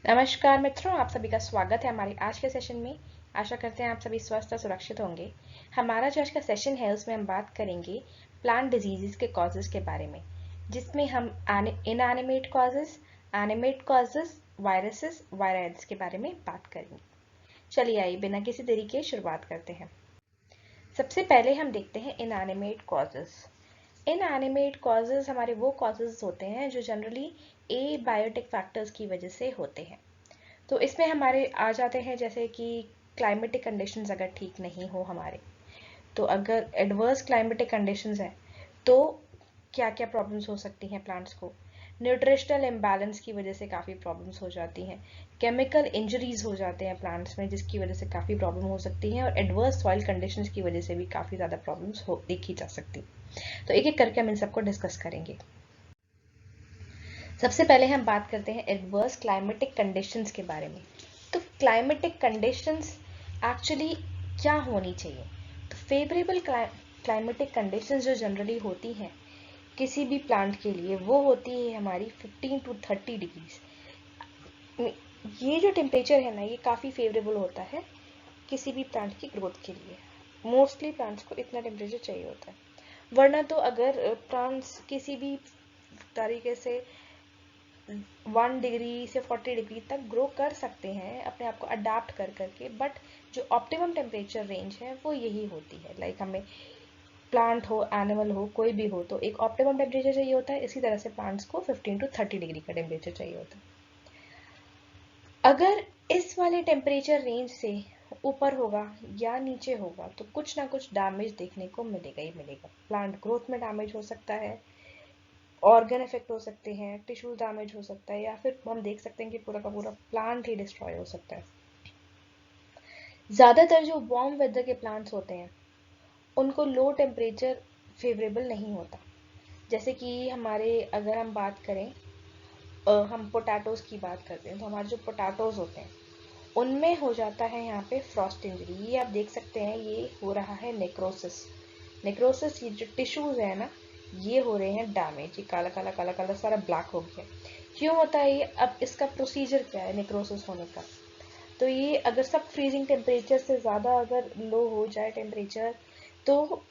नमस्कार मित्रों, आप सभी का स्वागत है हमारे आज के सेशन में। आशा करते हैं आप सभी स्वस्थ और सुरक्षित होंगे। हमारा जो आज का सेशन है उसमें हम बात करेंगे प्लांट डिजीजेस के कॉजेज के बारे में, जिसमें हम inanimate causes, animate causes, viruses, viroids के बारे में बात करेंगे। चलिए आइए बिना किसी देरी के शुरुआत करते हैं। सबसे पहले हम देखते हैं इनएनिमेट कॉजेज। इनएनिमेट कॉजेज हमारे वो कॉजेज होते हैं जो जनरली एबायोटिक फैक्टर्स की वजह से होते हैं। तो इसमें हमारे आ जाते हैं जैसे कि क्लाइमेटिक कंडीशंस अगर ठीक नहीं हो हमारे, तो अगर एडवर्स क्लाइमेटिक कंडीशंस हैं तो क्या क्या प्रॉब्लम्स हो सकती हैं प्लांट्स को। न्यूट्रिशनल इम्बैलेंस की वजह से काफ़ी प्रॉब्लम्स हो जाती हैं। केमिकल इंजरीज हो जाते हैं प्लांट्स में, जिसकी वजह से काफ़ी प्रॉब्लम हो सकती है। और एडवर्स सॉइल कंडीशंस की वजह से भी काफ़ी ज़्यादा प्रॉब्लम्स देखी जा सकती। तो एक एक करके हम इन सबको डिस्कस करेंगे। सबसे पहले हम बात करते हैं एडवर्स क्लाइमेटिक कंडीशंस के बारे में। तो क्लाइमेटिक कंडीशंस एक्चुअली क्या होनी चाहिए? तो फेवरेबल क्लाइमेटिक कंडीशंस जो जनरली होती हैं किसी भी प्लांट के लिए, वो होती है हमारी 15 to 30 डिग्रीज। ये जो टेम्परेचर है ना, ये काफ़ी फेवरेबल होता है किसी भी प्लांट की ग्रोथ के लिए। मोस्टली प्लांट्स को इतना टेम्परेचर चाहिए होता है, वरना तो अगर प्लांट्स किसी भी तरीके से 1 डिग्री से 40 डिग्री तक ग्रो कर सकते हैं अपने आप को अडाप्ट कर करके, बट जो ऑप्टिमम टेम्परेचर रेंज है वो यही होती है। लाइक हमें प्लांट हो, एनिमल हो, कोई भी हो, तो एक ऑप्टिमम टेम्परेचर चाहिए होता है। इसी तरह से प्लांट्स को 15 to 30 डिग्री का टेम्परेचर चाहिए होता है। अगर इस वाले टेम्परेचर रेंज से ऊपर होगा या नीचे होगा तो कुछ ना कुछ डैमेज देखने को मिलेगा ही मिलेगा। प्लांट ग्रोथ में डैमेज हो सकता है, ऑर्गन इफेक्ट हो सकते हैं, टिश्यू डैमेज हो सकता है, या फिर हम देख सकते हैं कि पूरा का पूरा प्लांट ही डिस्ट्रॉय हो सकता है। ज़्यादातर जो वार्म वेदर के प्लांट्स होते हैं उनको लो टेम्परेचर फेवरेबल नहीं होता। जैसे कि हमारे अगर हम बात करें, हम पोटैटोज़ की बात करते हैं, तो हमारे जो पोटैटोज़ होते हैं उनमें हो जाता है यहाँ पे फ्रॉस्ट इंजरी। ये आप देख सकते हैं, ये हो रहा है नेक्रोसिस। नेक्रोसिस, ये जो टिश्यूज है ना, ये हो रहे हैं डैमेज। ये काला काला काला काला सारा ब्लैक हो गया। क्यों होता है ये? अब इसका प्रोसीजर क्या है नेक्रोसिस होने का? तो ये अगर सब फ्रीजिंग टेम्परेचर से ज़्यादा अगर लो हो जाए टेम्परेचर, तो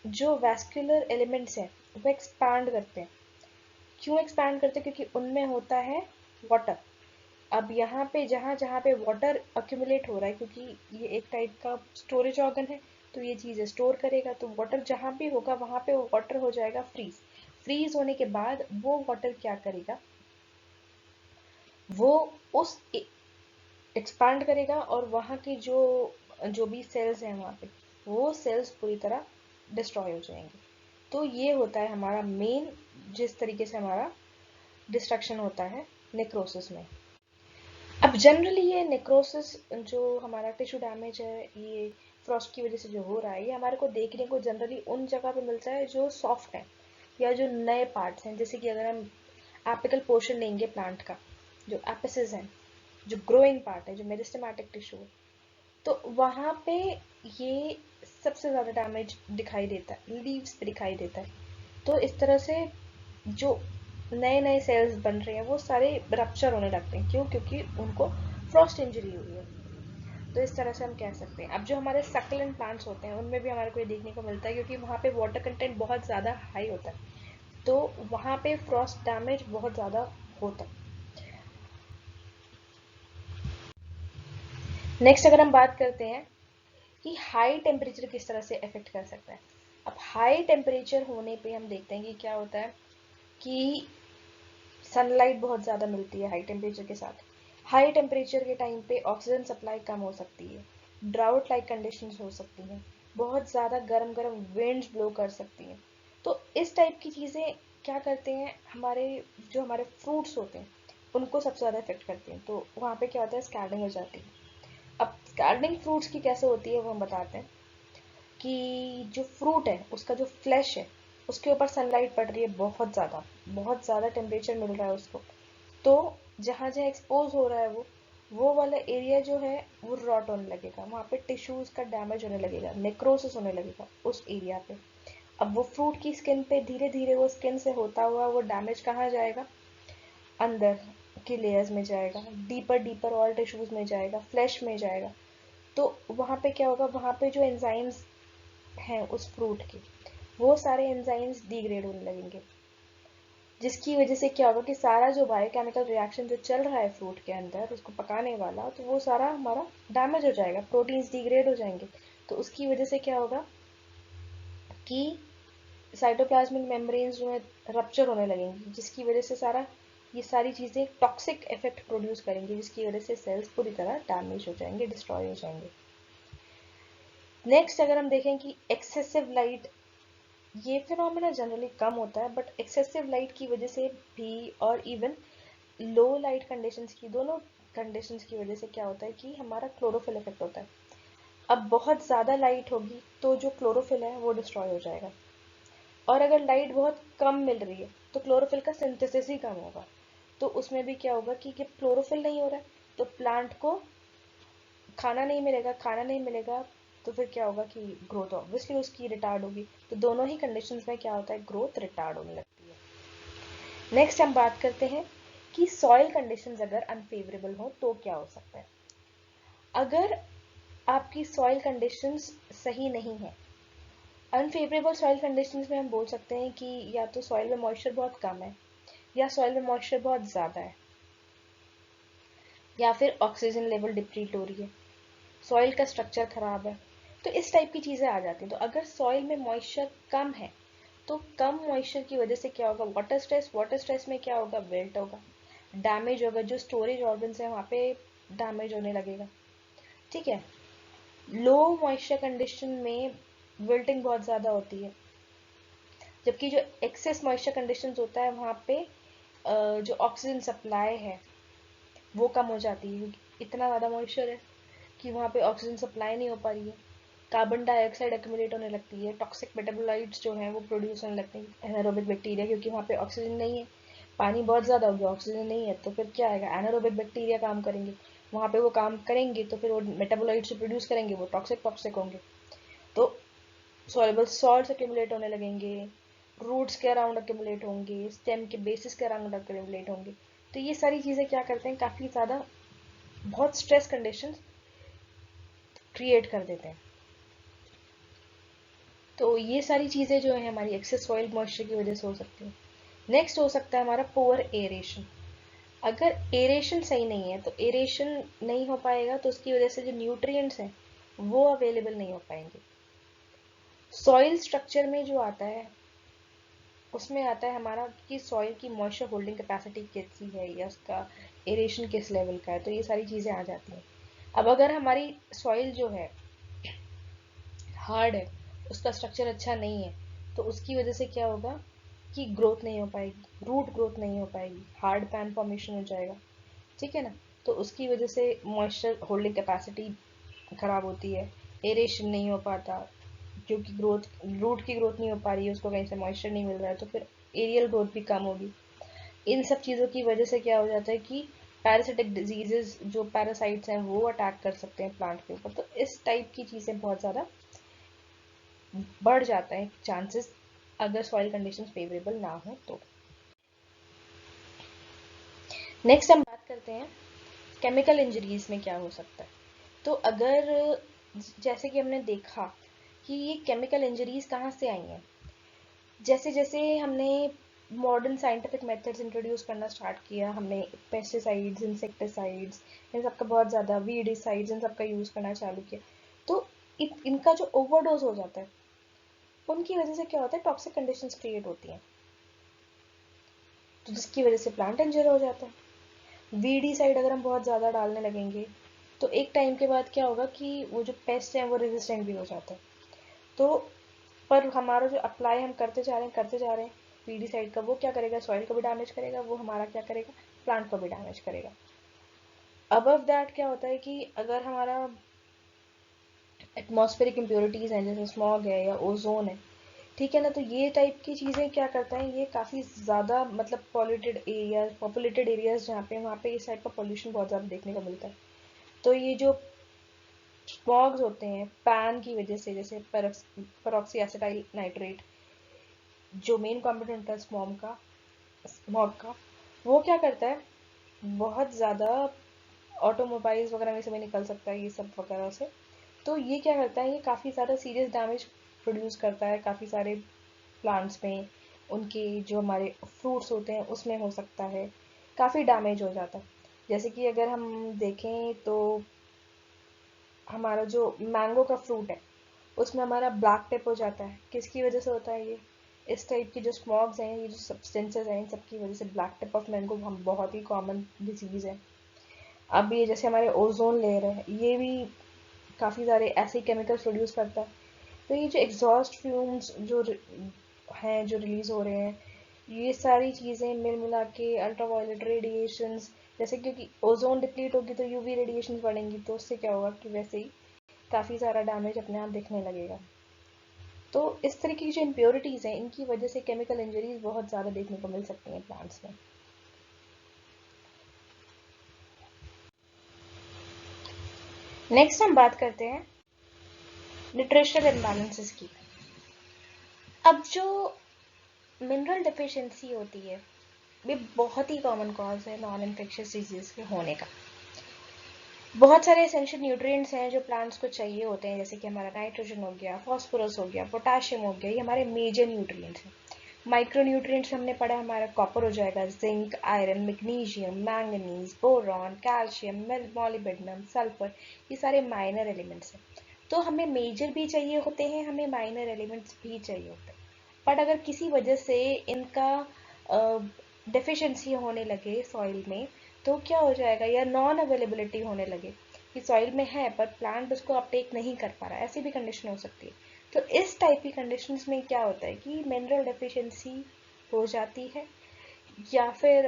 जो वैस्कुलर एलिमेंट्स हैं वो एक्सपैंड करते हैं। क्यों एक्सपैंड करते हैं? क्योंकि उनमें होता है वाटर। अब यहाँ पे जहाँ जहाँ पे वाटर अक्यूमुलेट हो रहा है, क्योंकि ये एक टाइप का स्टोरेज ऑर्गन है, तो ये चीज़ें स्टोर करेगा। तो वाटर जहाँ भी होगा वहाँ पे वो वाटर हो जाएगा फ्रीज। फ्रीज होने के बाद वो वाटर क्या करेगा, वो उस एक्सपांड करेगा और वहाँ की जो जो भी सेल्स हैं वहाँ पे, वो सेल्स पूरी तरह डिस्ट्रॉय हो जाएंगे। तो ये होता है हमारा मेन, जिस तरीके से हमारा डिस्ट्रक्शन होता है नेक्रोसिस में। अब जनरली ये नेक्रोसिस, जो हमारा टिश्यू डैमेज है, ये फ्रॉस्ट की वजह से जो हो रहा है, ये हमारे को देखने को जनरली उन जगह पे मिलता है जो सॉफ्ट है या जो नए पार्ट्स हैं। जैसे कि अगर हम एपिकल पोर्शन लेंगे प्लांट का, जो एपिसेस हैं, जो ग्रोइंग पार्ट है, जो मेरिस्टेमेटिक टिश्यू है, तो वहाँ पे ये सबसे ज़्यादा डैमेज दिखाई देता है, लीव्स पे दिखाई देता है। तो इस तरह से जो नए नए सेल्स बन रहे हैं वो सारे रप्चर होने लगते हैं। क्यों? क्योंकि उनको फ्रॉस्ट इंजरी हुई है। तो इस तरह से हम कह सकते हैं। अब जो हमारे सक्लेंट प्लांट्स होते हैं उनमें भी हमारे को ये देखने को मिलता है, क्योंकि वहाँ पे वाटर कंटेंट बहुत ज़्यादा हाई होता है, तो वहाँ पे फ्रॉस्ट डैमेज बहुत ज़्यादा होता है। नेक्स्ट अगर हम बात करते हैं कि हाई टेम्परेचर किस तरह से इफेक्ट कर सकता है। अब हाई टेम्परेचर होने पे हम देखते हैं कि क्या होता है कि सनलाइट बहुत ज़्यादा मिलती है हाई टेम्परेचर के साथ। हाई टेम्परेचर के टाइम पे ऑक्सीजन सप्लाई कम हो सकती है, ड्राउट लाइक कंडीशंस हो सकती हैं, बहुत ज़्यादा गर्म गर्म विंड्स ब्लो कर सकती हैं। तो इस टाइप की चीज़ें क्या करते हैं, हमारे फ्रूट्स होते हैं उनको सबसे ज़्यादा इफेक्ट करती हैं। तो वहाँ पे क्या होता है, स्कैल्डिंग हो जाती है। अब स्कैल्डिंग फ्रूट्स की कैसे होती है वो हम बताते हैं कि जो फ्रूट है उसका जो फ्लैश है उसके ऊपर सनलाइट पड़ रही है बहुत ज़्यादा टेम्परेचर मिल रहा है उसको। तो जहाँ जहाँ एक्सपोज हो रहा है वो वाला एरिया जो है वो रॉट होने लगेगा, वहाँ पे टिश्यूज का डैमेज होने लगेगा, नेक्रोसिस होने लगेगा उस एरिया पे। अब वो फ्रूट की स्किन पे धीरे धीरे वो स्किन से होता हुआ वो डैमेज कहाँ जाएगा, अंदर के लेयर्स में जाएगा, डीपर डीपर और टिश्यूज में जाएगा, फ्लैश में जाएगा। तो वहाँ पे क्या होगा, वहाँ पे जो एंजाइम्स हैं उस फ्रूट के, वो सारे एंजाइम्स डिग्रेड होने लगेंगे, जिसकी वजह से क्या होगा कि सारा जो बायोकेमिकल रिएक्शन जो चल रहा है फ्रूट के अंदर उसको पकाने वाला, तो वो सारा हमारा डैमेज हो जाएगा, प्रोटीन्स डिग्रेड हो जाएंगे। तो उसकी वजह से क्या होगा कि साइटोप्लाज्मिक मेम्ब्रेन्स जो है रप्चर होने लगेंगी, जिसकी वजह से ये सारी चीज़ें टॉक्सिक इफेक्ट प्रोड्यूस करेंगी, जिसकी वजह से सेल्स पूरी तरह डैमेज हो जाएंगे, डिस्ट्रॉय हो जाएंगे। नेक्स्ट अगर हम देखें कि एक्सेसिव लाइट, ये फिनोमेना जनरली कम होता है, बट एक्सेसिव लाइट की वजह से भी और इवन लो लाइट कंडीशंस की, दोनों कंडीशंस की वजह से क्या होता है कि हमारा क्लोरोफिल इफेक्ट होता है। अब बहुत ज़्यादा लाइट होगी तो जो क्लोरोफिल है वो डिस्ट्रॉय हो जाएगा, और अगर लाइट बहुत कम मिल रही है तो क्लोरोफिल का सिंथेसिस ही कम होगा। तो उसमें भी क्या होगा कि जब क्लोरोफिल नहीं हो रहा है तो प्लांट को खाना नहीं मिलेगा, खाना नहीं मिलेगा तो फिर क्या होगा कि ग्रोथ ऑब्वियसली उसकी रिटार्ड होगी। तो दोनों ही कंडीशंस में क्या होता है, ग्रोथ रिटार्ड होने लगती है। नेक्स्ट हम बात करते हैं कि सॉइल कंडीशंस अगर अनफेवरेबल हो तो क्या हो सकता है। अगर आपकी सॉइल कंडीशंस सही नहीं है, अनफेवरेबल सॉइल कंडीशंस में हम बोल सकते हैं कि या तो सॉइल में मॉइस्चर बहुत कम है, या सॉइल में मॉइस्चर बहुत ज़्यादा है, या फिर ऑक्सीजन लेवल डिप्लीट हो रही है, सॉइल का स्ट्रक्चर खराब है, तो इस टाइप की चीज़ें आ जाती हैं। तो अगर सॉइल में मॉइस्चर कम है तो कम मॉइस्चर की वजह से क्या होगा, वाटर स्ट्रेस में क्या होगा, विल्ट होगा, डैमेज होगा, जो स्टोरेज ऑर्गन्स है वहाँ पे डैमेज होने लगेगा। ठीक है, लो मॉइस्चर कंडीशन में विल्टिंग बहुत ज़्यादा होती है, जबकि जो एक्सेस मॉइस्चर कंडीशंस होता है वहाँ पे जो ऑक्सीजन सप्लाई है वो कम हो जाती है, क्योंकि इतना ज़्यादा मॉइस्चर है कि वहाँ पे ऑक्सीजन सप्लाई नहीं हो पा रही है, कार्बन डाइऑक्साइड एक्यूमुलेट होने लगती है, टॉक्सिक मेटाबोलाइट्स जो हैं वो प्रोड्यूस होने लगते हैं, एनारोबिक बैक्टीरिया, क्योंकि वहाँ पे ऑक्सीजन नहीं है, पानी बहुत ज़्यादा हो गया, ऑक्सीजन नहीं है, तो फिर क्या आएगा, एनारोबिक बैक्टीरिया काम करेंगे, वहाँ पे वो काम करेंगे तो फिर वो मेटाबोलाइट्स प्रोड्यूस करेंगे, वो टॉक्सिक होंगे, तो सॉल्युबल सॉल्ट्स एक्यूमुलेट होने लगेंगे, रूट्स के अराउंड एक्यूमुलेट होंगे, स्टेम के बेसिस के अराउंड एक्यूमुलेट होंगे। तो ये सारी चीज़ें क्या करते हैं, काफ़ी ज़्यादा बहुत स्ट्रेस कंडीशन क्रिएट कर देते हैं। तो ये सारी चीज़ें जो है हमारी एक्सेस सॉइल मॉइस्चर की वजह से हो सकती है। नेक्स्ट हो सकता है हमारा पुअर एरेशन। अगर एरेशन सही नहीं है तो एरेशन नहीं हो पाएगा, तो उसकी वजह से जो न्यूट्रिएंट्स हैं वो अवेलेबल नहीं हो पाएंगे। सॉइल स्ट्रक्चर में जो आता है उसमें आता है हमारा कि सॉइल की मॉइस्चर होल्डिंग कैपेसिटी कैसी है, या उसका एरेशन किस लेवल का है, तो ये सारी चीज़ें आ जाती हैं। अब अगर हमारी सॉइल जो है हार्ड है, उसका स्ट्रक्चर अच्छा नहीं है, तो उसकी वजह से क्या होगा कि ग्रोथ नहीं हो पाएगी, रूट ग्रोथ नहीं हो पाएगी, हार्ड पैन फॉर्मेशन हो जाएगा। ठीक है ना, तो उसकी वजह से मॉइस्चर होल्डिंग कैपेसिटी खराब होती है, एरेशन नहीं हो पाता, क्योंकि ग्रोथ रूट की ग्रोथ नहीं हो पा रही है, उसको कहीं से मॉइस्चर नहीं मिल रहा है, तो फिर एरियल ग्रोथ भी कम होगी। इन सब चीज़ों की वजह से क्या हो जाता है कि पैरासिटिक डिजीजेस, जो पैरासाइट्स हैं वो अटैक कर सकते हैं प्लांट के ऊपर। तो इस टाइप की चीज़ें बहुत ज़्यादा बढ़ जाता है चांसेस, अगर सॉइल कंडीशंस फेवरेबल ना हो तो। नेक्स्ट हम बात करते हैं केमिकल इंजरीज में क्या हो सकता है। तो अगर जैसे कि हमने देखा कि ये केमिकल इंजरीज कहाँ से आई हैं, जैसे जैसे हमने मॉडर्न साइंटिफिक मेथड्स इंट्रोड्यूस करना स्टार्ट किया, हमने पेस्टिसाइड्स, इंसेक्टिसाइड्स, इन सबका बहुत ज़्यादा वीडिसाइड्स, इन सबका यूज़ करना चालू किया, तो इनका जो ओवरडोज हो जाता है उनकी वजह से क्या होता है, टॉक्सिक कंडीशंस क्रिएट होती हैं, तो जिसकी वजह से प्लांट इंजर हो जाता है। वीडिसाइड अगर हम बहुत ज़्यादा डालने लगेंगे तो एक टाइम के बाद क्या होगा कि वो जो पेस्ट हैं वो रेजिस्टेंट भी हो जाता है। तो पर हमारा जो अप्लाई हम करते जा रहे हैं वीडिसाइड का, वो क्या करेगा, सॉइल को भी डैमेज करेगा, वो हमारा क्या करेगा, प्लांट को भी डैमेज करेगा। अबव दैट क्या होता है कि अगर हमारा एटमॉस्फेरिक इम्प्योरिटीज़ हैं, जैसे स्मॉग है या ओजोन है, ठीक है ना, तो ये टाइप की चीज़ें क्या करता है, ये काफ़ी ज़्यादा मतलब पॉपुलेटेड एरियाज जहाँ पे, वहाँ पे इस टाइप का पॉल्यूशन बहुत ज़्यादा देखने को मिलता है। तो ये जो स्मॉग्स होते हैं पैन की वजह से, जैसे पेरोक्सी एसिटाइल नाइट्रेट जो मेन कॉम्पोनेंट है स्मॉग का, वो क्या करता है बहुत ज़्यादा ऑटोमोबाइल्स वगैरह में से भी निकल सकता है ये सब वगैरह से। तो ये क्या करता है, ये काफ़ी ज़्यादा सीरियस डैमेज प्रोड्यूस करता है काफ़ी सारे प्लांट्स में, उनके जो हमारे फ्रूट्स होते हैं उसमें हो सकता है, काफ़ी डैमेज हो जाता है। जैसे कि अगर हम देखें तो हमारा जो मैंगो का फ्रूट है उसमें हमारा ब्लैक टिप हो जाता है। किसकी वजह से होता है ये? इस टाइप की जो स्मॉग्स हैं, ये जो सब्सटेंसेस हैं, इन सब की वजह से ब्लैक टिप ऑफ मैंगो हम बहुत ही कॉमन डिजीज़ है। अब ये जैसे हमारे ओजोन लेयर है, ये भी काफ़ी सारे ऐसे केमिकल्स प्रोड्यूस करता है। तो ये जो एग्जॉस्ट फ्यूम्स जो हैं जो रिलीज हो रहे हैं, ये सारी चीज़ें मिल मिला के अल्ट्रावायलेट रेडिएशंस, जैसे क्योंकि ओजोन डिप्लीट होगी तो यूवी रेडिएशन बढ़ेंगी, तो उससे क्या होगा कि वैसे ही काफ़ी सारा डैमेज अपने आप दिखने लगेगा। तो इस तरीके की जो इम्प्योरिटीज़ हैं, इनकी वजह से केमिकल इंजरीज बहुत ज़्यादा देखने को मिल सकती हैं प्लांट्स में। नेक्स्ट हम बात करते हैं न्यूट्रिशनल इम्बैलेंसेस की। अब जो मिनरल डिफिशिएंसी होती है, ये बहुत ही कॉमन कॉज है नॉन इन्फेक्शियस डिजीज के होने का। बहुत सारे एसेंशियल न्यूट्रिएंट्स हैं जो प्लांट्स को चाहिए होते हैं, जैसे कि हमारा नाइट्रोजन हो गया, फास्फोरस हो गया, पोटाशियम हो गया, ये हमारे मेजर न्यूट्रिएंट्स हैं। माइक्रो न्यूट्रिएंट्स हमने पढ़ा, हमारा कॉपर हो जाएगा, zinc, iron, magnesium, manganese, boron, calcium, molybdenum, sulphur, ये सारे माइनर एलिमेंट्स हैं। तो हमें मेजर भी चाहिए होते हैं, हमें माइनर एलिमेंट्स भी चाहिए होते हैं। बट अगर किसी वजह से इनका डेफिशिएंसी होने लगे सॉइल में, तो क्या हो जाएगा, या नॉन अवेलेबिलिटी होने लगे कि सॉइल में है पर प्लांट उसको अपटेक नहीं कर पा रहा है, ऐसी भी कंडीशन हो सकती है। तो इस टाइप की कंडीशंस में क्या होता है कि मिनरल डेफिशिएंसी हो जाती है, या फिर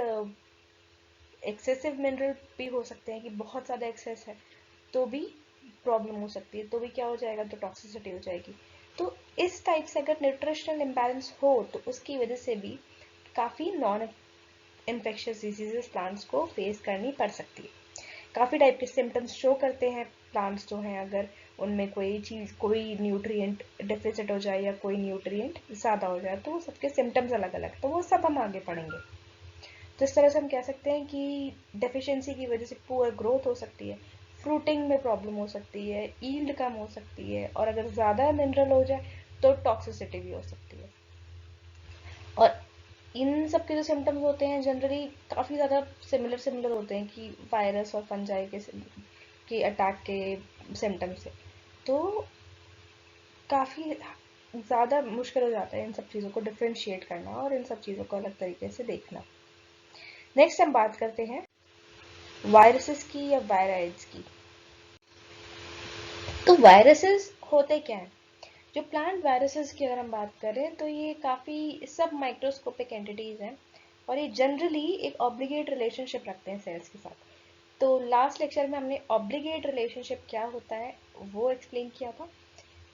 एक्सेसिव मिनरल भी हो सकते हैं कि बहुत ज़्यादा एक्सेस है तो भी प्रॉब्लम हो सकती है, तो भी क्या हो जाएगा, तो टॉक्सिसिटी हो जाएगी। तो इस टाइप से अगर न्यूट्रिशनल इम्बैलेंस हो तो उसकी वजह से भी काफ़ी नॉन इन्फेक्शियस डिजीजेस प्लांट्स को फेस करनी पड़ सकती है। काफ़ी टाइप के सिम्टम्स शो करते हैं प्लांट्स जो हैं, अगर उनमें कोई चीज़, कोई न्यूट्रिएंट डेफिसिट हो जाए या कोई न्यूट्रिएंट ज़्यादा हो जाए, तो वो सबके सिम्टम्स अलग अलग, तो वो सब हम आगे पढ़ेंगे। तो इस तरह से हम कह सकते हैं कि डेफिशिएंसी की वजह से पुअर ग्रोथ हो सकती है, फ्रूटिंग में प्रॉब्लम हो सकती है, ईल्ड कम हो सकती है, और अगर ज़्यादा मिनरल हो जाए तो टॉक्सिसिटी भी हो सकती है। और इन सब के जो सिम्टम्स होते हैं जनरली काफ़ी ज़्यादा सिमिलर सिमिलर होते हैं कि वायरस और फंजाई के अटैक के सिम्टम्स से। तो काफ़ी ज़्यादा मुश्किल हो जाता है इन सब चीज़ों को डिफ्रेंशिएट करना और इन सब चीज़ों को अलग तरीके से देखना। नेक्स्ट हम बात करते हैं वायरसेस की या वायराइड्स की। तो वायरसेस होते क्या हैं? जो प्लांट वायरसेस की अगर हम बात करें तो ये काफ़ी सब माइक्रोस्कोपिक एंटिटीज़ हैं, और ये जनरली एक ऑब्लिगेट रिलेशनशिप रखते हैं सेल्स के साथ। तो लास्ट लेक्चर में हमने ऑब्लिगेट रिलेशनशिप क्या होता है वो एक्सप्लेन किया था।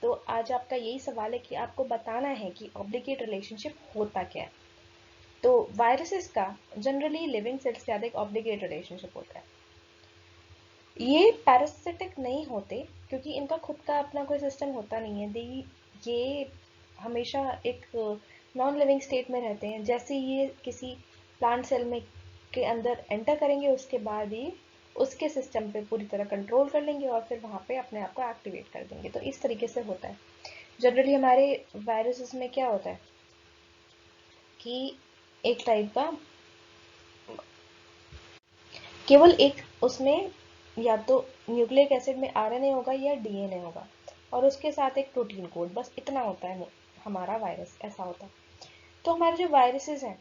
तो आज आपका यही सवाल है कि आपको बताना है कि ऑब्लिगेट रिलेशनशिप होता क्या है। तो वायरसेस का जनरली लिविंग सेल्स के साथ एक ऑब्लिगेट रिलेशनशिप होता है। ये पैरासिटिक नहीं होते क्योंकि इनका खुद का अपना कोई सिस्टम होता नहीं है। ये हमेशा एक नॉन लिविंग स्टेट में रहते हैं। जैसे ये किसी प्लांट सेल में के अंदर एंटर करेंगे, उसके बाद ही उसके सिस्टम पे पूरी तरह कंट्रोल कर लेंगे और फिर वहाँ पे अपने आप को एक्टिवेट कर देंगे। तो इस तरीके से होता है। जनरली हमारे वायरसेस में क्या होता है कि एक टाइप का केवल एक उसमें या तो न्यूक्लिक एसिड में आरएनए होगा या डीएनए होगा, और उसके साथ एक प्रोटीन कोड, बस इतना होता है हमारा वायरस, ऐसा होता है। तो हमारे जो वायरसेस हैं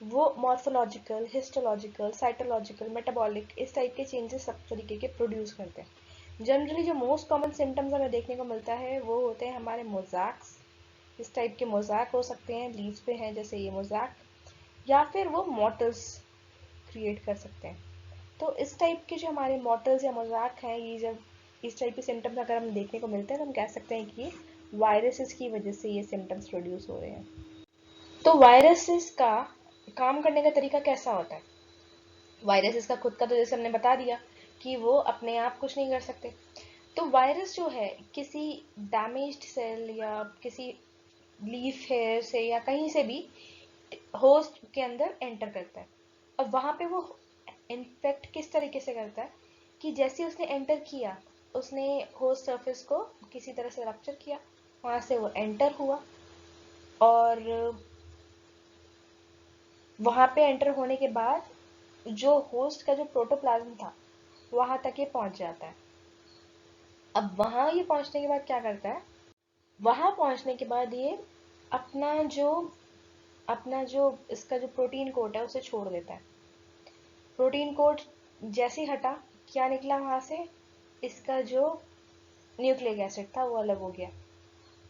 वो मॉर्फोलॉजिकल, हिस्टोलॉजिकल, साइटोलॉजिकल, मेटाबॉलिक, इस टाइप के चेंजेस सब तरीके के प्रोड्यूस करते हैं। जनरली जो मोस्ट कॉमन सिम्टम्स हमें देखने को मिलता है वो होते हैं हमारे मोज़ैक्स। इस टाइप के मोज़ैक हो सकते हैं, लीव्स पे हैं जैसे ये मोज़ैक, या फिर वो मॉटल्स क्रिएट कर सकते हैं। तो इस टाइप के जो हमारे मॉटल्स या मजाक हैं, ये जब इस टाइप के सिम्टम्स अगर हम देखने को मिलते हैं तो हम कह सकते हैं कि वायरसेस की वजह से ये सिम्टम्स प्रोड्यूस हो रहे हैं। तो वायरसेस का काम करने का तरीका कैसा होता है? वायरसेस का खुद का तो जैसे हमने बता दिया कि वो अपने आप कुछ नहीं कर सकते। तो वायरस जो है किसी डैमेज्ड सेल या किसी लीफ हेयर से या कहीं से भी होस्ट के अंदर एंटर करता है, और वहां पे वो इन्फेक्ट किस तरीके से करता है कि जैसे उसने एंटर किया, उसने होस्ट सरफेस को किसी तरह से रप्चर किया, वहां से वो एंटर हुआ और वहां पे एंटर होने के बाद जो होस्ट का जो प्रोटोप्लाज्म था वहां तक ये पहुंच जाता है। अब वहां ये पहुंचने के बाद क्या करता है, वहां पहुंचने के बाद ये अपना जो अपना जो इसका जो प्रोटीन कोट है उसे छोड़ देता है। प्रोटीन कोट जैसे ही हटा, क्या निकला वहां से, इसका जो न्यूक्लिक एसिड था वो अलग हो गया।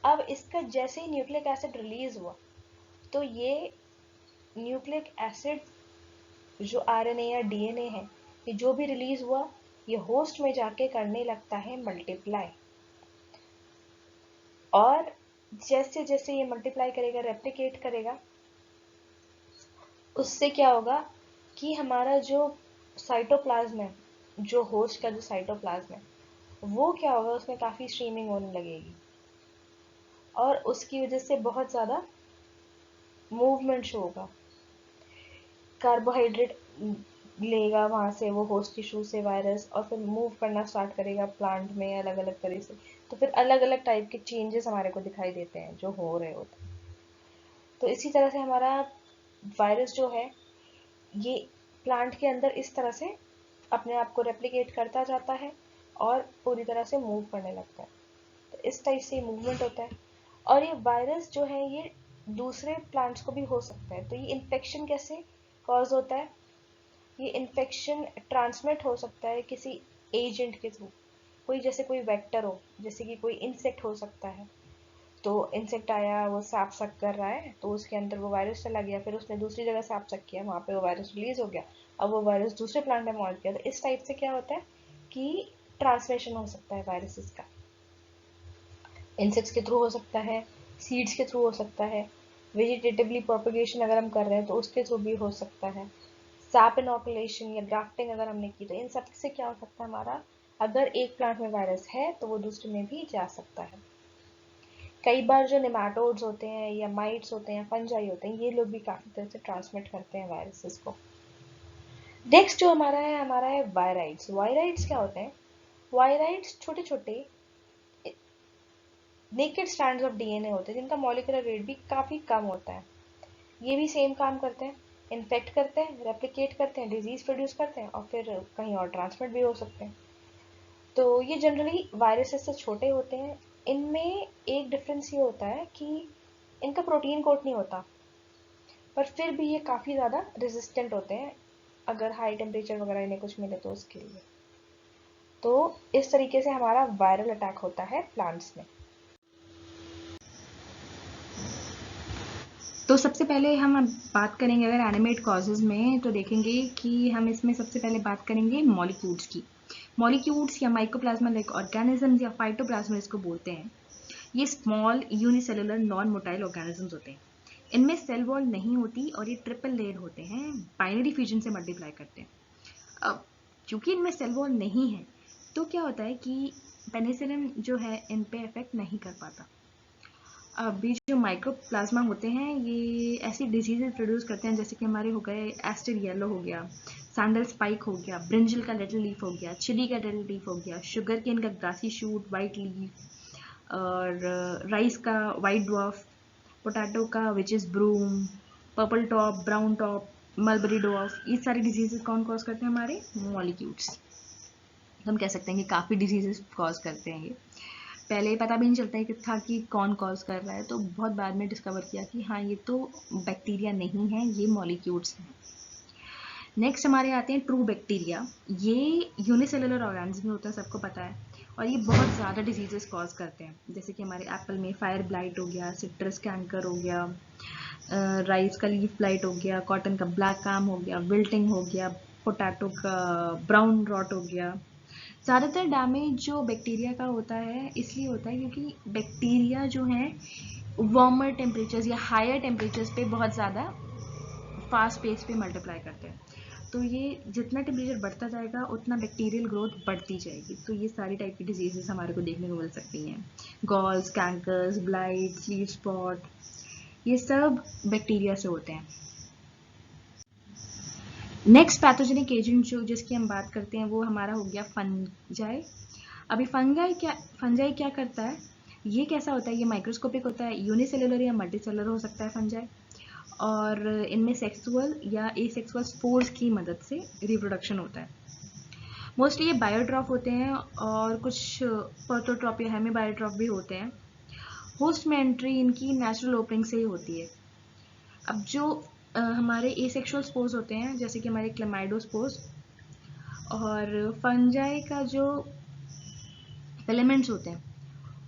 अब इसका जैसे ही न्यूक्लिक एसिड रिलीज हुआ तो ये न्यूक्लिक एसिड जो आरएनए या डीएनए है, ये जो भी रिलीज हुआ ये होस्ट में जाके करने लगता है मल्टीप्लाई। और जैसे जैसे ये मल्टीप्लाई करेगा, रेप्लिकेट करेगा, उससे क्या होगा कि हमारा जो साइटोप्लाज्म है, जो होस्ट का जो साइटोप्लाज्म है, वो क्या होगा, उसमें काफी स्ट्रीमिंग होने लगेगी और उसकी वजह से बहुत ज्यादा मूवमेंट शो होगा। कार्बोहाइड्रेट लेगा वहां से वो होस्ट टिश्यू से वायरस और फिर मूव करना स्टार्ट करेगा प्लांट में अलग अलग तरह से। तो फिर अलग अलग टाइप के चेंजेस हमारे को दिखाई देते हैं जो हो रहे होते हैं। तो इसी तरह से हमारा वायरस जो है ये प्लांट के अंदर इस तरह से अपने आप को रेप्लिकेट करता जाता है और पूरी तरह से मूव करने लगता है। तो इस टाइप से मूवमेंट होता है। और ये वायरस जो है ये दूसरे प्लांट्स को भी हो सकता है। तो ये इन्फेक्शन कैसे कॉज होता है, ये इन्फेक्शन ट्रांसमिट हो सकता है किसी एजेंट के थ्रू। कोई जैसे कोई वेक्टर हो, जैसे कि कोई इंसेक्ट हो सकता है, तो इंसेक्ट आया, वो सांप सक कर रहा है, तो उसके अंदर वो वायरस चला गया, फिर उसने दूसरी जगह सांप सक किया, वहां पे वो वायरस रिलीज हो गया, अब वो वायरस दूसरे प्लांट में पहुंच गया। तो इस टाइप से क्या होता है कि ट्रांसमिशन हो सकता है वायरसेस का। इंसेक्ट्स के थ्रू हो सकता है, सीड्स के थ्रू हो सकता है, वेजिटेटिवली प्रोपगेशन अगर हम कर रहे हैं तो उसके थ्रू भी हो सकता है, सैप इनोकुलेशन या ग्राफ्टिंग अगर हमने की तो इन सब से क्या हो सकता है, हमारा अगर एक प्लांट में वायरस है तो वो दूसरे में भी जा सकता है। कई बार जो नेमाटोड्स होते हैं या माइट्स होते हैं, फंजाई होते हैं, ये लोग भी काफी तरह से ट्रांसमिट करते हैं वायरसेस को। नेक्स्ट जो हमारा है वायराइड्स। वायराइड्स क्या होते हैं, वायराइड्स छोटे छोटे नेकेड स्ट्रैंड्स ऑफ डीएनए होते हैं जिनका मॉलिक्यूलर वेट भी काफी कम होता है। ये भी सेम काम करते हैं, इन्फेक्ट करते हैं, रेप्लिकेट करते हैं, डिजीज प्रोड्यूस करते हैं और फिर कहीं और ट्रांसमिट भी हो सकते हैं। तो ये जनरली वायरसेस से छोटे होते हैं। इनमें एक डिफरेंस ये होता है कि इनका प्रोटीन कोट नहीं होता, पर फिर भी ये काफ़ी ज़्यादा रेजिस्टेंट होते हैं अगर हाई टेम्परेचर वगैरह इन्हें कुछ मिले तो उसके लिए। तो इस तरीके से हमारा वायरल अटैक होता है प्लांट्स में। तो सबसे पहले हम बात करेंगे अगर एनिमेट कॉजेज में, तो देखेंगे कि हम इसमें सबसे पहले बात करेंगे मॉलिक्यूल्स की। मॉलिक्यूल्स या माइक्रोप्लाज्मा लाइक ऑर्गेनिजम्स या फाइटोप्लाज्मा इसको बोलते हैं। ये small unicellular non motile organisms होते हैं। इनमें सेल वॉल नहीं होती और ये ट्रिपल लेयर होते हैं, बाइनरी फ्यूजन से मल्टीप्लाई करते हैं। अब चूंकि इनमें सेल वॉल नहीं है तो क्या होता है कि पेनिसिलिन जो है इन पे इफेक्ट नहीं कर पाता। अभी जो माइक्रोप्लाज्मा होते हैं ये ऐसी डिजीजेज प्रोड्यूस करते हैं जैसे कि हमारे हो गए एस्टर येलो हो गया, सैंडल स्पाइक हो गया, ब्रिंजल का लिटिल लीफ हो गया, चिली का लिटिल लीफ हो गया, शुगर केन का ग्रासी शूट, वाइट लीफ, और राइस का वाइट ड्वार्फ, पोटैटो का witch's broom, purple top, brown top, mulberry dwarf. ये सारी डिजीजेज कौन कॉज करते हैं, हमारे मॉलिक्यूल्स। हम कह सकते हैं कि काफ़ी डिजीजेस कॉज करते हैं ये। पहले पता भी नहीं चलता है कि था कि कौन कॉज कर रहा है, तो बहुत बाद में डिस्कवर किया कि हाँ ये तो बैक्टीरिया नहीं है, ये मॉलिक्यूल्स हैं। नेक्स्ट हमारे आते हैं ट्रू बैक्टीरिया। ये यूनिसेलुलर ऑर्गेनिज्म होता है, सबको पता है, और ये बहुत ज़्यादा डिजीजेस कॉज करते हैं। जैसे कि हमारे एप्पल में फायर ब्लाइट हो गया, सिट्रस कैंकर हो गया, राइस का लीफ ब्लाइट हो गया, कॉटन का ब्लैक काम हो गया, विल्टिंग हो गया, पोटैटो का ब्राउन रॉट हो गया। ज़्यादातर डैमेज जो बैक्टीरिया का होता है इसलिए होता है क्योंकि बैक्टीरिया जो है वार्मर टेम्परेचर्स या हायर टेम्परेचर्स पे बहुत ज़्यादा फास्ट पेस पे मल्टीप्लाई करते हैं। तो ये जितना टेम्परेचर बढ़ता जाएगा उतना बैक्टीरियल ग्रोथ बढ़ती जाएगी। तो ये सारी टाइप की डिजीजेस हमारे को देखने को मिल सकती हैं। गॉल्स, कैंकर्स, ब्लाइट, स्लीप स्पॉट, ये सब बैक्टीरिया से होते हैं। नेक्स्ट पैथोजेनिक एजेंट जो जिसकी हम बात करते हैं वो हमारा हो गया फंजाई। अभी फंजाई क्या करता है, ये कैसा होता है, ये माइक्रोस्कोपिक होता है, यूनिसेलुलर या मल्टीसेलुलर हो सकता है फंजाई, और इनमें सेक्सुअल या एसेक्सुअल स्पोर्स की मदद से रिप्रोडक्शन होता है। मोस्टली ये बायोट्रॉफ होते हैं और कुछ पर्टोट्रॉप या हेमी बायोट्रॉफ भी होते हैं। होस्ट में एंट्री इनकी नेचुरल ओपनिंग से ही होती है। अब जो हमारे एसेक्सुअल स्पोर्स होते हैं जैसे कि हमारे क्लेमाइडोस्पोर्स, और फंजाई का जो फिलामेंट्स होते हैं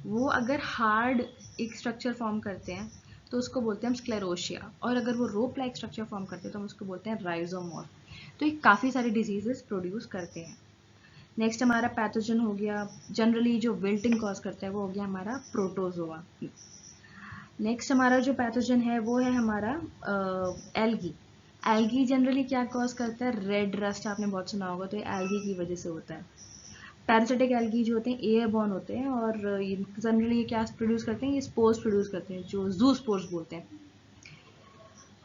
वो अगर हार्ड एक स्ट्रक्चर फॉर्म करते हैं तो उसको बोलते हैं हम स्क्लेरोशिया, और अगर वो रोप लाइक स्ट्रक्चर फॉर्म करते हैं तो हम उसको बोलते हैं राइजोमॉर्फ। तो ये काफ़ी सारे डिजीजेस प्रोड्यूस करते हैं। नेक्स्ट हमारा पैथोजन हो गया, जनरली जो विल्टिंग कॉज करता है वो हो गया हमारा प्रोटोजोआ। नेक्स्ट हमारा जो पैथोजन है वो है हमारा एल्गी। एल्गी जनरली क्या कॉज करता है, रेड रस्ट आपने बहुत सुना होगा, तो ये एल्गी की वजह से होता है। पैरासिटिक एल्गी जो होते हैं एयरबॉर्न होते हैं, और जनरली ये क्या प्रोड्यूस करते हैं, ये स्पोर्स प्रोड्यूस करते हैं जो जू स्पोर्स बोलते हैं।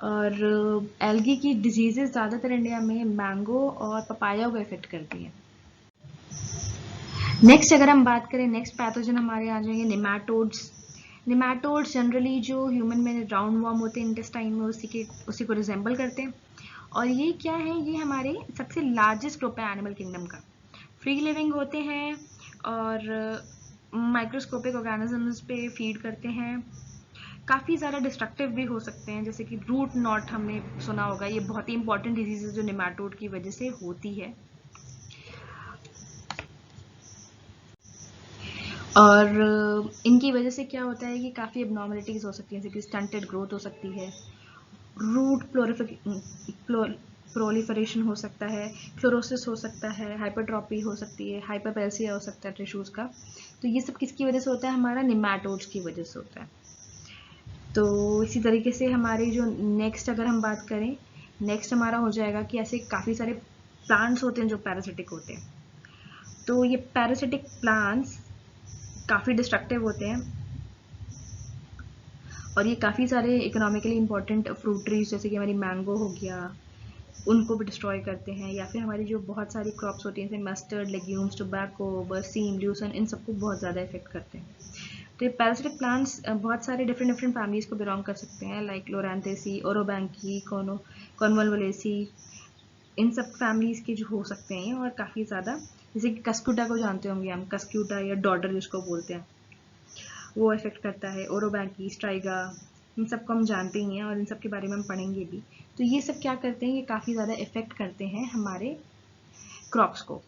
और एल्गी की डिजीजेस ज़्यादातर इंडिया में मैंगो और पपाया को इफेक्ट करती हैं। नेक्स्ट अगर हम बात करें, नेक्स्ट पैथोजन हमारे आ जाएंगे निमैटोड्स। निमैटोड्स जनरली जो ह्यूमन में राउंड वॉर्म होते हैं इंटेस्टाइन में उसी को रिजेंबल करते हैं। और ये क्या है, ये हमारे सबसे लार्जेस्ट ग्रुप है एनिमल किंगडम का। फ्री लिविंग होते हैं और माइक्रोस्कोपिक ऑर्गेनिजम्स पे फीड करते हैं। काफ़ी ज़्यादा डिस्ट्रक्टिव भी हो सकते हैं, जैसे कि रूट नॉट हमने सुना होगा, ये बहुत ही इंपॉर्टेंट डिजीज है जो निमैटोड की वजह से होती है। और इनकी वजह से क्या होता है कि काफ़ी एबनॉर्मलिटीज़ हो सकती हैं, जैसे कि स्टंटेड ग्रोथ हो सकती है, रूट प्रोलिफरेशन हो सकता है, क्लोरोसिस हो सकता है, हाइपरट्रॉपी हो सकती है, हाइपरपेल्सिया हो सकता है टिश्यूज़ का। तो ये सब किसकी वजह से होता है, हमारा निमैटोड्स की वजह से होता है। तो इसी तरीके से हमारे जो नेक्स्ट अगर हम बात करें, नेक्स्ट हमारा हो जाएगा कि ऐसे काफ़ी सारे प्लांट्स होते हैं जो पैरासिटिक होते हैं। तो ये पैरासिटिक प्लांट्स काफ़ी डिस्ट्रक्टिव होते हैं, और ये काफ़ी सारे इकोनॉमिकली इंपॉर्टेंट फ्रूट ट्रीज जैसे कि हमारी मैंगो हो गया उनको भी डिस्ट्रॉय करते हैं, या फिर हमारी जो बहुत सारी क्रॉप्स होती हैं जैसे मस्टर्ड, लेग्यूम्स, टोबैको, बरसीम, ल्यूसन, इन सबको बहुत ज़्यादा इफेक्ट करते हैं। तो ये पैरासिटिक प्लांट्स बहुत सारे डिफरेंट डिफरेंट फैमिलीज़ को बिलोंग कर सकते हैं, लाइक लोरांथेसी, ओरोबैंकी, कॉर्नवालिसी, इन सब फैमिलीज़ के जो हो सकते हैं। और काफ़ी ज़्यादा, जैसे कि कस्क्यूटा को जानते होंगे हम, कस्क्यूटा या डॉडर जिसको बोलते हैं, वो इफेक्ट करता है, ओरोबैंकी, स्ट्राइगा, इन सबको हम जानते ही हैं और इन सब के बारे में हम पढ़ेंगे भी। तो ये सब क्या करते हैं, ये काफ़ी ज़्यादा इफेक्ट करते हैं हमारे क्रॉप्स को।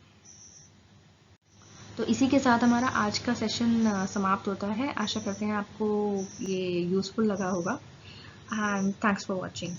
तो इसी के साथ हमारा आज का सेशन समाप्त होता है। आशा करते हैं आपको ये यूज़फुल लगा होगा, एंड थैंक्स फॉर वॉचिंग।